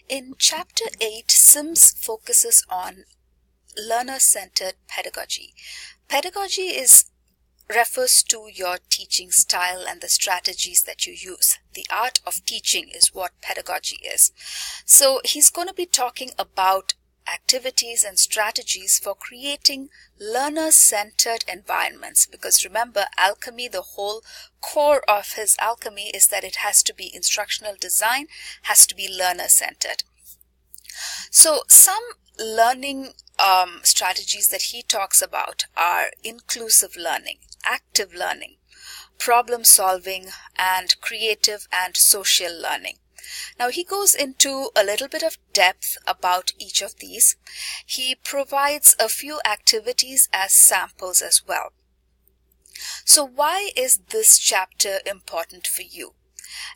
In Chapter 8, Sims focuses on learner-centered pedagogy. Pedagogy refers to your teaching style and the strategies that you use. The art of teaching is what pedagogy is. So he's going to be talking about activities and strategies for creating learner-centered environments, because remember, alchemy, the whole core of his alchemy is that it has to be instructional design, has to be learner-centered. So some learning strategies that he talks about are inclusive learning, active learning, problem solving, and creative and social learning. Now he goes into a little bit of depth about each of these. He provides a few activities as samples as well. So why is this chapter important for you?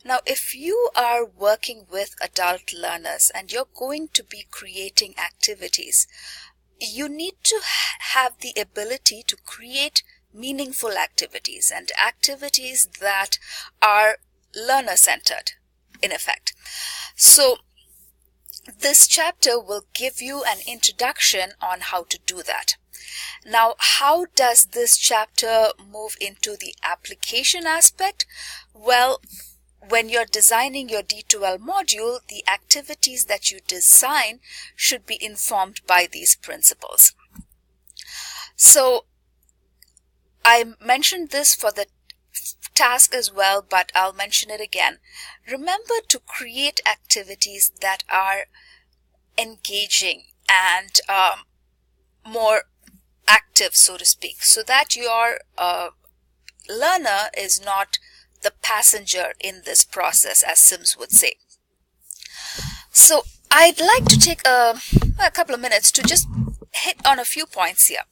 Now, if you are working with adult learners and you're going to be creating activities, you need to have the ability to create meaningful activities and activities that are learner-centered, in effect. So this chapter will give you an introduction on how to do that. Now, how does this chapter move into the application aspect? Well, when you're designing your D2L module, the activities that you design should be informed by these principles. So I mentioned this for the task as well, but I'll mention it again. Remember to create activities that are engaging and more active, so to speak, so that your learner is not the passenger in this process, as Sims would say. So I'd like to take a couple of minutes to just hit on a few points here.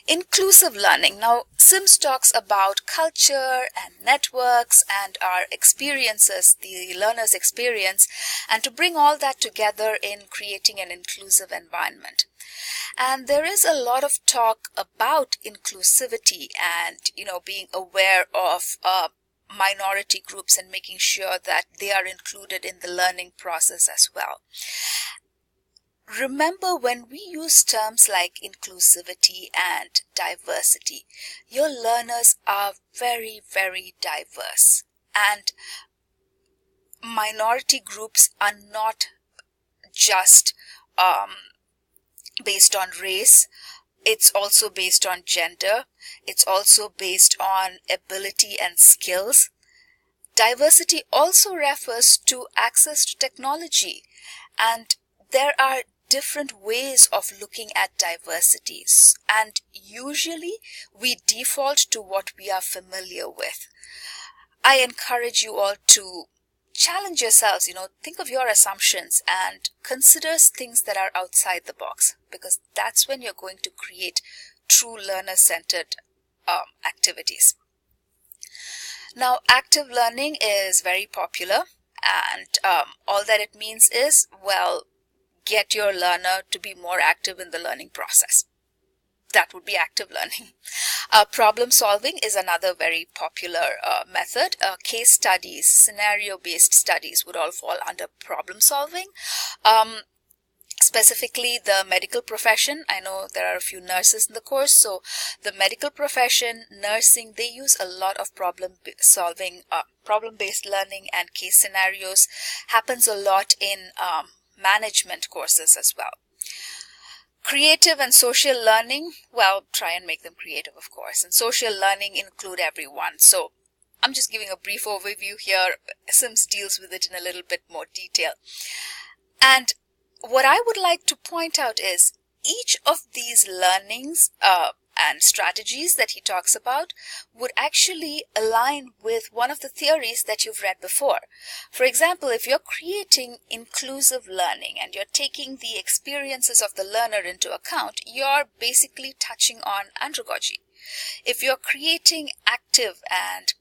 Inclusive learning. Now, Sims talks about culture and networks and our experiences, the learner's experience, and to bring all that together in creating an inclusive environment. And there is a lot of talk about inclusivity and, being aware of minority groups and making sure that they are included in the learning process as well. Remember, when we use terms like inclusivity and diversity, your learners are very, very diverse, and minority groups are not just based on race. It's also based on gender. It's also based on ability and skills. Diversity also refers to access to technology, and there are different ways of looking at diversities, and usually we default to what we are familiar with. I encourage you all to challenge yourselves, think of your assumptions and consider things that are outside the box, because that's when you're going to create true learner-centered activities. Now, active learning is very popular, and all that it means is, get your learner to be more active in the learning process. That would be active learning. Problem solving is another very popular method. Case studies, scenario-based studies would all fall under problem solving. Specifically, the medical profession. I know there are a few nurses in the course, so the medical profession, nursing, they use a lot of problem solving, problem-based learning, and case scenarios. Happens a lot in management courses as well. Creative and social learning, try and make them creative, of course. And social learning include everyone. So I'm just giving a brief overview here. Sims deals with it in a little bit more detail. And what I would like to point out is each of these learnings and strategies that he talks about would actually align with one of the theories that you've read before. For example, if you're creating inclusive learning and you're taking the experiences of the learner into account, you're basically touching on andragogy. If you're creating active and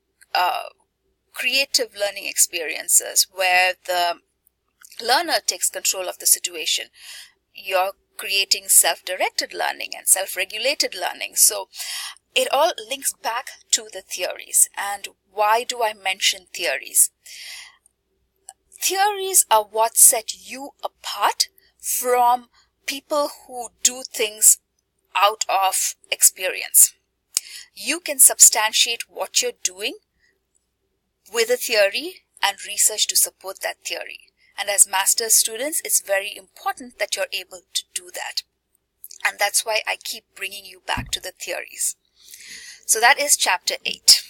creative learning experiences where the learner takes control of the situation, you're creating self-directed learning and self-regulated learning. So it all links back to the theories. And why do I mention theories? theories are what set you apart from people who do things out of experience. You can substantiate what you're doing with a theory and research to support that theory. And as master's students, it's very important that you're able to do that. And that's why I keep bringing you back to the theories. So that is chapter 8.